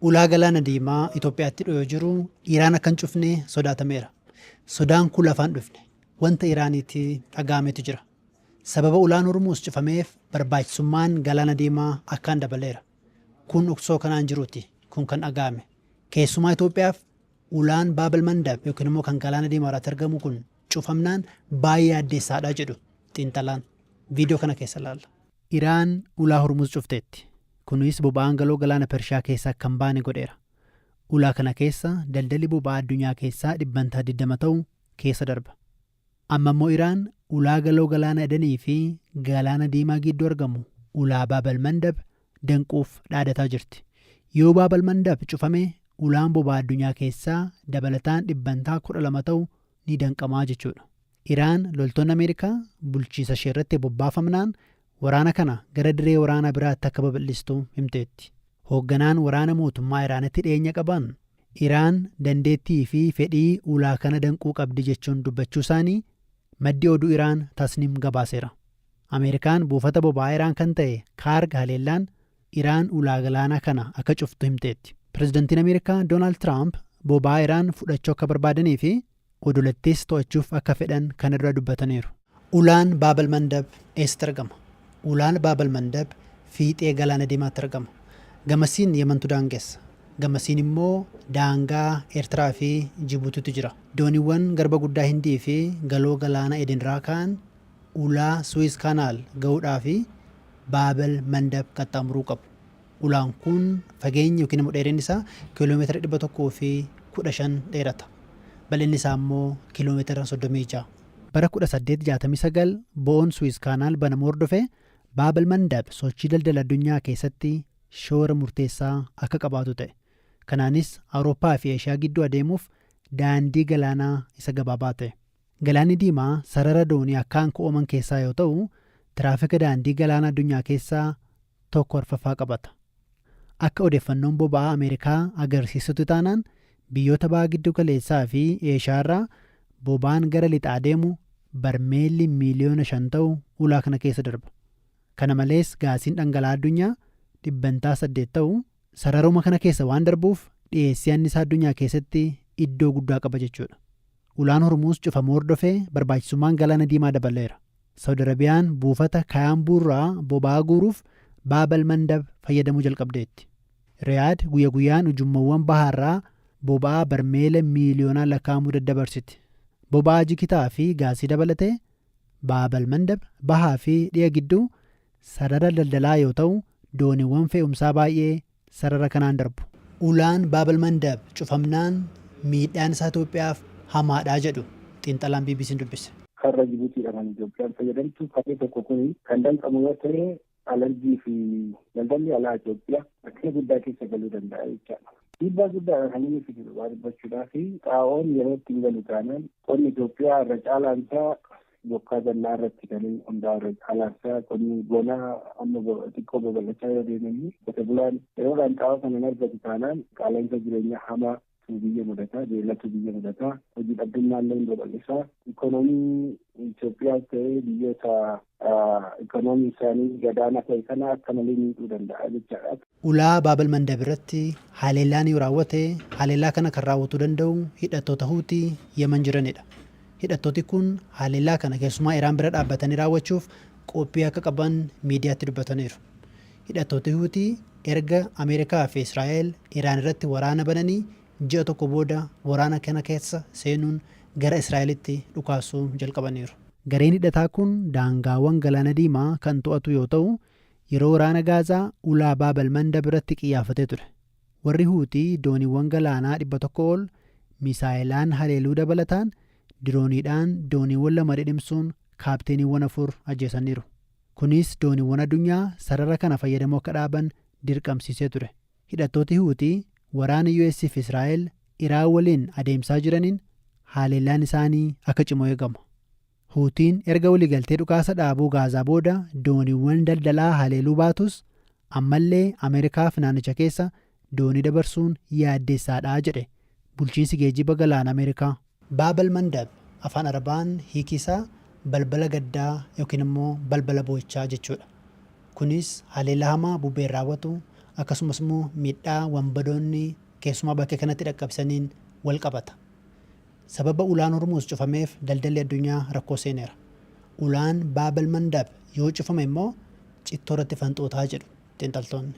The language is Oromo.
Ulaa galaana diimaa Itoophiyaatti dhiyoo jiru Iraan akkan cufnee sodaatameera. Sodaan kun lafaan dhufne wanta Iraaniitti dhaga'ametu jira. Sababa ulaan Hormuuz cufameef barbaachisummaan galaana diimaa akkaan dabaleera. Kun uksoo kanaan jiruuti. Kun kan dhaga'ame. Keessumaa Itoophiyaaf ulaan Baabal Mandab yookiin immoo kan galaana diimaa irratti argamu kun cufamnaan baay'ee addeessaadha jedhu xiinxalaan. Viidiyoo kana keessa ilaalla. Iraan ulaa Hormuuz cufteetti. Kunis boba'aan galoo galaana Pershiyaa keessaa kan baane godheera. Ulaa kana keessa daldalli boba'aa addunyaa keessaa 20% ta'u keessa darba. Amma immoo Iraan ulaa galoo galaana Edanii fi galaana diimaa gidduu argamu ulaa Baabal Mandab danquuf dhaadataa jirti. Yoo Baabal Mandab cufame ulaan boba'aa addunyaa keessaa dabalataan 12% ta'u ni danqamaa jechuudha. Iraan loltoonni Ameerikaa bulchiisa ishee irratti bobbaafamnaan waraana kana gara diree waraanaa biraatti akka babal'istu himteetti. Hoogganaan waraana mootummaa Iraanitti dhiyeenya qaban Iraan dandeettii fi fedhii ulaa kana danquu qabdi jechuun dubbachuu isaanii maddi oduu Iraan Tasnim gabaaseera. Ameerikaan buufata boba'aa Iraan kan ta'e kaarga haleellaan Iraan ulaa galaanaa kana akka cuftu himteetti. Pireezidantiin Ameerikaa Doonaald Tiraamp boba'aa Iraan fudhachuu akka barbaadanii fi odolattis to'achuuf akka fedhan kan irra dubbataniiru. Ulaan Baabal Mandab eessatti argama? Ulaan Baabal Mandab fiixee galaana diimaatti argama. Gamasiin Yementu daangessa. Gamasiin immoo daangaa Eertiraa fi Jibuutiitu jira. Dooniiwwan garba guddaa Hindii fi galoo galaana Edenirraa ka'an ulaa Suwiis Kaanaal ga'uudhaa fi Baabal Mandab qaxxaamuruu qabu. Ulaan kun fageenya yookiin immoo dheerinni isaa kiiloomeetira 115 dheerata. Bal'inni isaa immoo kiiloomeetira 36. Bara 1869 bo'oon Suwiis Kaanaal banamuu hordofee Baabal Mandab sochii daldala addunyaa keessatti shoora murteessaa akka qabaatu ta'e. Kanaanis Awurooppaa fi Eeshiyaa gidduu adeemuuf daandii galaanaa isa gabaabaa ta'e. Galaanni diimaa sarara doonii akkaan ko'oman keessaa yoo ta'u, tiraafika daandii galaanaa addunyaa keessaa tokko arfaffaa qabata. Akka odeeffannoon boba'aa Ameerikaa agarsiisutti taanaan biyyoota baha giddu galeessaa fi Eeshiyaa irraa boba'aan gara lixaa adeemu barmeelli miliyoona 5 ta'u ulaa kana keessa darba. Kana malees gaasiin dhangala'aa addunyaa 800 ta'u sararuma kana keessa waan darbuuf dhiyeessii annisaa addunyaa keessatti iddoo guddaa qaba jechuudha. Ulaan Hormuuz cufamuu hordofee barbaachisummaan galaana diimaa dabaleera. Saudi Arabiyaan buufata Kaayambuu irraa boba'aa guuruuf Baabal Mandab fayyadamuu jalqabdeetti. Riyaad guyya guyyaan ujummoowwan bahaarraa boba'aa barmeela miliyoonaan lakkaa'amuu daddabarsiti. Boba'aa jigitaa fi gaasii dabalatee Baabal Mandab bahaa fi dhiya gidduu sarara daldalaa yoo ta'u, dooniiwwan fe'umsaa baay'ee sarara kanaan darbu. Ulaan Baabal Mandab cufamnaan miidhaan isaa Itoophiyaaf hamaadhaa jedhu xiinxalaan BBC'n dubbise. Karra Jibuutiidha kan Itoophiyaan fayyadamtu karri tokko kun kan danqamu yoo ta'e alarjii fi daldalli alaa Itoophiyaa akka guddaa keessa galuu danda'a jechaadha. Dhiibbaa guddaadha kan inni fidu waa dubbachuudhaa fi xaa'oon yeroo ittiin galu taanaan qonni Itoophiyaa irra caalaan isaa bokkaa jallaa irratti kan hundaa'u irra caalaan isaa qonni bonaa amma xiqqoo babal'achaa yoo deemanii qote bulaan yeroodhaan xaa'oo kana hin argatu taanaan qaala'insa jireenyaa hamaa biyya mudataa beellatu biyya mudataa hojii dhabdummaa illee babal'isaa ikoonoomii Itoophiyaas ta'ee biyyoota ikoonoomii isaanii gadaanaa ta'e kana akka malee miidhuu danda'a jechaadha. Ulaa Baabal Mandab irratti haleellaan yoo raawwate haleellaa kana kan raawwatuu danda'u hidhattoota Huutii Yemen jiranidha. Hidhattooti kun haleellaa kana keessumaa Iraan bira dhaabbatanii raawwachuuf qophii akka qaban miidiyaatti dubbataniiru. Hidhattooti Huutii erga Ameerikaa fi Israa'el Iraan irratti waraana bananii ji'a tokko booda waraana kana keessa seenuun gara Israa'elitti dhukaasuu jalqabaniiru. Gareen hidhataa kun daangaawwan galaana diimaa kan to'atu yoo ta'u, yeroo waraana Gaazaa ulaa Baabal Mandab irratti xiyyeeffatee ture. Warri Huutii dooniiwwan galaanaa 100 ol misaa'ilaan haleeluu dabalataan dirooniidhaan dooniiwwan 2 dhidhimsuun kaapteeniiwwan 4 ajjeesaniiru. Kunis dooniiwwan addunyaa sarara kana fayyadamuu akka dhaaban dirqamsiisee ture. Hidhattooti Huutii waraana US fi Israa'el Iraan waliin adeemsaa jiraniin haleellaan isaanii akka cimu eegama. Huutiin erga waliigaltee dhukaasa dhaabuu Gaazaa booda dooniiwwan daldalaa haleeluu baatus ammallee Ameerikaaf naannicha keessa doonii dabarsuun yaaddeessaadha jedhe bulchiinsi geejjiba galaana Ameerikaa. Baabal Mandab afaan Arabaan hiikisaa balbala gaddaa yookiin immoo balbala boo'ichaa jechuudha. Kunis haleellaa hamaa bubbeen raawwatu akkasumas immoo miidhaa wanbadoonni keessumaa bakka kanatti dhaqqabsaniin wal qabata. Sababa ulaan Hormuuz cufameef daldalli addunyaa rakkoo seeneera. Ulaan Baabal Mandab yoo cufame immoo cittoo irratti fanxootaa jedhu xiinxaltoonni.